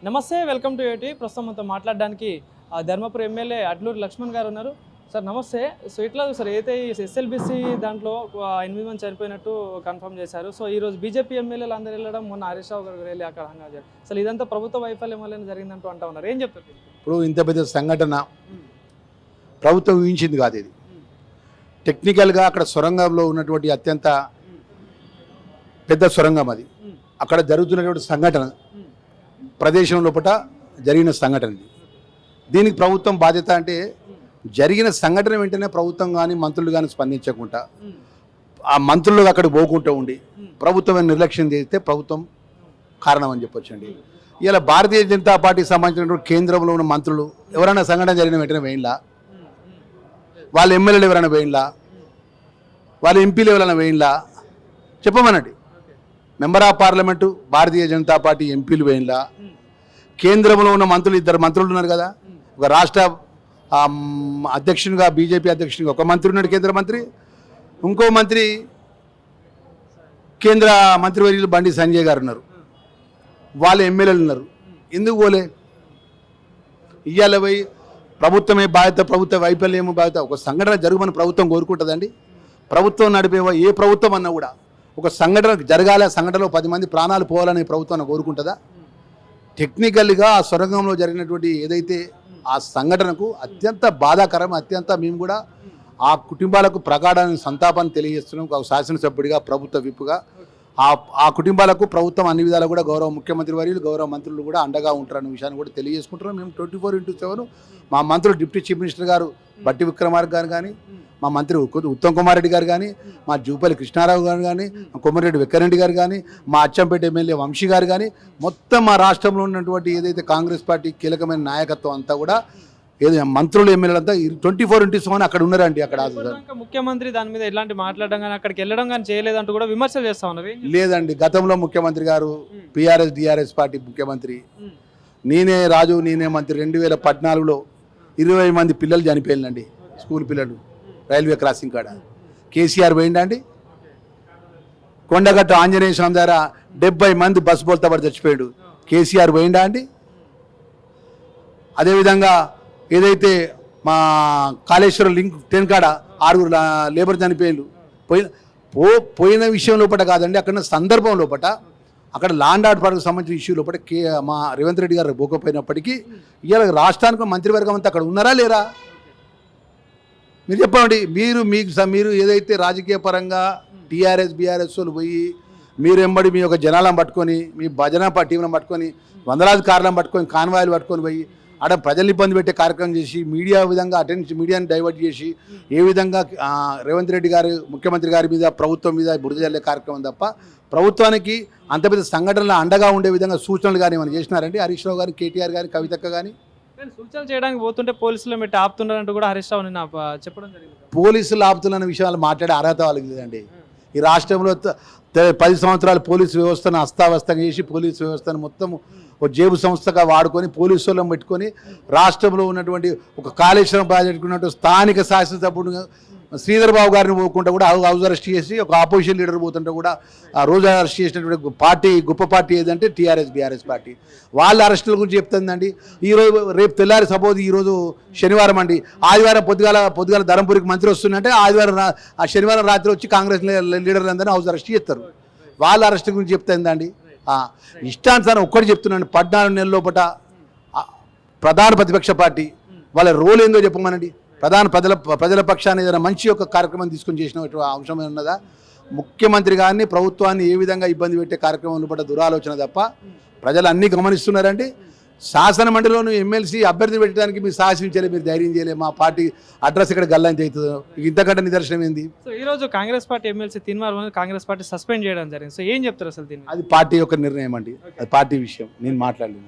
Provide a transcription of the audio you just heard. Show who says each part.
Speaker 1: నమస్తే, welcome to ఏటీ. ప్రస్తుతం మనతో మాట్లాడడానికి ధర్మపురి ఎమ్మెల్యే అడ్లూరి లక్ష్మణ్ గారు ఉన్నారు. సార్ నమస్తే. సో ఇట్లా సార్ అయితే ఈ ఎస్ఎల్బిసి దాంట్లో 8 మంది చనిపోయినట్టు కన్ఫర్మ్ చేశారు. సో ఈరోజు బీజేపీ ఎమ్మెల్యేలు అందరూ వెళ్ళడం, మొన్న హరీష్ రావు గారు వెళ్ళి అక్కడ హంగామా. అసలు ఇదంతా ప్రభుత్వ వైఫల్యం వల్లనే జరిగిందంటూ అంటా ఉన్నారు. ఏం చెప్తారు?
Speaker 2: ఇప్పుడు ఇంత పెద్ద సంఘటన ప్రభుత్వం ఊహించింది కాదు. ఇది టెక్నికల్గా అక్కడ సొరంగంలో ఉన్నటువంటి అత్యంత పెద్ద సొరంగం అది. అక్కడ జరుగుతున్నటువంటి సంఘటన ప్రదేశం లోపల జరిగిన సంఘటన ఇది. దీనికి ప్రభుత్వం బాధ్యత అంటే జరిగిన సంఘటన వెంటనే ప్రభుత్వం కానీ మంత్రులు కానీ స్పందించకుండా ఆ మంత్రులు అక్కడికి పోకుండా ఉండి ప్రభుత్వం నిర్లక్ష్యం చేస్తే ప్రభుత్వం కారణం అని చెప్పొచ్చండి. ఇలా భారతీయ జనతా పార్టీకి సంబంధించినటువంటి కేంద్రంలో ఉన్న మంత్రులు ఎవరైనా సంఘటన జరిగిన వెంటనే వేయంలా, వాళ్ళ ఎమ్మెల్యేలు ఎవరైనా వేయంలా, వాళ్ళ ఎంపీలు ఎవరైనా వేయంలా చెప్పమనండి. Member of parliament Bharatiya Janata party ఎంపీలు వేయంలా, కేంద్రంలో ఉన్న మంత్రులు 2 మంత్రులు ఉన్నారు కదా, ఒక రాష్ట్ర అధ్యక్షునిగా బీజేపీ అధ్యక్షునిగా ఒక మంత్రి ఉన్నాడు కేంద్ర మంత్రి, ఇంకో మంత్రి కేంద్ర మంత్రివర్యులు బండి సంజయ్ గారు ఉన్నారు, వాళ్ళ ఎమ్మెల్యేలు ఉన్నారు. ఎందుకు పోలే? ఇవాళ పోయి ప్రభుత్వమే బాధ్యత, ప్రభుత్వ వైఫల్యమో బాధ్యత. ఒక సంఘటన జరుగుమని ప్రభుత్వం కోరుకుంటుందండి? ప్రభుత్వం నడిపే ఏ ప్రభుత్వం అన్నా కూడా ఒక సంఘటన జరగాలి, సంఘటనలో 10 మంది ప్రాణాలు పోవాలని ప్రభుత్వం కోరుకుంటుందా? టెక్నికల్గా ఆ సొరంగంలో జరిగినటువంటి ఏదైతే ఆ సంఘటనకు అత్యంత బాధాకరం, అత్యంత మేము కూడా ఆ కుటుంబాలకు ప్రగాఢమైన సంతాపాన్ని తెలియజేస్తున్నాం. ఒక శాసనసభ్యుడిగా, ప్రభుత్వ విప్పుగా ఆ కుటుంబాలకు ప్రభుత్వం అన్ని విధాలు కూడా గౌరవ ముఖ్యమంత్రి వర్యులు, గౌరవ మంత్రులు కూడా అండగా ఉంటారన్న విషయాన్ని కూడా తెలియజేసుకుంటున్నాం. మేము 24/7 మా మంత్రులు డిప్యూటీ చీఫ్ మినిస్టర్ గారు బట్టి విక్రమార్క గారు కానీ, మా మంత్రి ఉత్తమ్ కుమార్ రెడ్డి గారు కానీ, మా జూపల్లి కృష్ణారావు గారు కానీ, కొమ్మరెడ్డి వెంకరెడ్డి గారు కానీ, మా అచ్చంపేట ఎమ్మెల్యే వంశీ గారు కానీ, మొత్తం మా రాష్ట్రంలో ఉన్నటువంటి ఏదైతే కాంగ్రెస్ పార్టీ కీలకమైన నాయకత్వం అంతా కూడా ఏదో మంత్రులు ఎమ్మెల్యేలంతా 24/7 అక్కడ ఉన్నారండి. అక్కడ
Speaker 1: ముఖ్యమంత్రి దాని మీద ఎలాంటి మాట్లాడడం కానీ అక్కడికి వెళ్ళడం కానీ చేయలేదంటూ కూడా విమర్శలు చేస్తా ఉన్నారు.
Speaker 2: లేదండి, గతంలో ముఖ్యమంత్రి గారు పిఆర్ఎస్ డిఆర్ఎస్ పార్టీ ముఖ్యమంత్రి, నేనే రాజు నేనే మంత్రి 2014లో 20 మంది పిల్లలు చనిపోయిందండి, స్కూల్ పిల్లలు రైల్వే క్రాసింగ్ కాడ. కేసీఆర్ పోయిండా అండి? కొండగట్టు ఆంజనేయ స్వామి దగ్గర 70 మంది బస్సు బోల్తాబడి చచ్చిపోయాడు. కేసీఆర్ పోయిండా అండి? అదేవిధంగా ఏదైతే మా కాళేశ్వరం లింక్ 10 కాడ 6 లేబర్ చనిపోయారు. పోయిన విషయం లోపల కాదండి, అక్కడ సందర్భం లోపల, అక్కడ ల్యాండ్ ఆర్డర్కి సంబంధించిన ఇష్యూ లోపల మా రేవంత్ రెడ్డి గారు పోకపోయినప్పటికీ ఇవాళ రాష్ట్రానికి మంత్రివర్గం అంతా అక్కడ ఉన్నారా లేరా? మీరు చెప్పండి. మీరు ఏదైతే రాజకీయ పరంగా టీఆర్ఎస్ బీఆర్ఎస్ వాళ్ళు పోయి మీరు ఎంబడి మీ యొక్క జనాలను పట్టుకొని, మీ భజన టీంలను పట్టుకొని, వందలాది కార్లను పట్టుకొని, కాన్వాయిలు పట్టుకొని పోయి ఆడ ప్రజలు ఇబ్బంది పెట్టే కార్యక్రమం చేసి మీడియాని డైవర్ట్ చేసి ఏ విధంగా రేవంత్ రెడ్డి గారు ముఖ్యమంత్రి గారి మీద, ప్రభుత్వం మీద బురద జల్లే కార్యక్రమం తప్ప ప్రభుత్వానికి అంత పెద్ద సంఘటనలు అండగా ఉండే విధంగా సూచనలు కానీ ఏమైనా చేసినారండి? హరీష్ రావు గారు, కేటీఆర్ గారు, కవితక్క కానీ
Speaker 1: సూచనలు చేయడానికి పోతుంటే పోలీసులు పెట్టి ఆపుతున్నారంటూ కూడా హరీష్ రావు చెప్పడం జరిగింది.
Speaker 2: పోలీసులు ఆపుతున్న విషయాలు మాట్లాడే అర్హత వాళ్ళకి లేదండి. ఈ రాష్ట్రంలో 10 సంవత్సరాలు పోలీసు వ్యవస్థను అస్తావ్యస్తంగా చేసి పోలీసు వ్యవస్థను మొత్తం ఒక జేబు సంస్థగా వాడుకొని పోలీసు వాళ్ళని పెట్టుకొని రాష్ట్రంలో ఉన్నటువంటి ఒక కాళేశ్వరం ప్రాజెక్టు ఉన్నట్టు స్థానిక శాసనసభ్యుడు శ్రీధర్ బాబు గారిని పోకుండా కూడా హౌస్ అరెస్ట్ చేసి, ఒక ఆపోజిషన్ లీడర్ పోతుంటే కూడా రోజు అరెస్ట్ చేసినటువంటి పార్టీ గొప్ప పార్టీ ఏదంటే టీఆర్ఎస్ బీఆర్ఎస్ పార్టీ. వాళ్ళ అరెస్టుల గురించి చెప్తుందండి. ఈరోజు రేపు తెల్లారి సపోజ్ ఈరోజు శనివారం అండి, ఆదివారం పొద్దుగాల ధర్మపురికి మంత్రి వస్తుందంటే ఆ శనివారం రాత్రి వచ్చి కాంగ్రెస్ లీడర్లందరినీ హౌస్ అరెస్ట్ చేస్తారు. వాళ్ళ అరెస్ట్ గురించి చెప్తుందండి. ఇష్టానుసారం ఒక్కటి చెప్తున్నాను, 14 నెలల లోపల ప్రధాన ప్రతిపక్ష పార్టీ వాళ్ళ రోల్ ఏందో చెప్పమనండి. ప్రజల పక్షాన్ని ఏదైనా మంచి యొక్క కార్యక్రమం తీసుకొని చేసిన అంశం ఉన్నదా? ముఖ్యమంత్రి గారిని, ప్రభుత్వాన్ని ఏ విధంగా ఇబ్బంది పెట్టే కార్యక్రమం పట్ల దురాలోచన తప్ప ప్రజలు అన్నీ గమనిస్తున్నారండి. శాసన మండలిలోని ఎమ్మెల్సీ అభ్యర్థి పెట్టడానికి మీరు సాహసించలే, మీరు ధైర్యం చేయలే. మా పార్టీ అడ్రస్ ఇక్కడ గల్లంత అవుతుందో ఇంతకంటే నిదర్శనం ఏంది?
Speaker 1: సో ఈ రోజు Congress party MLC Teenmar Congress party suspend చేయడం జరిగింది. సో ఏం చెప్తారు అసలు దీన్ని?
Speaker 2: అది పార్టీ యొక్క నిర్ణయం అండి, అది పార్టీ విషయం, నేను మాట్లాడలేదు.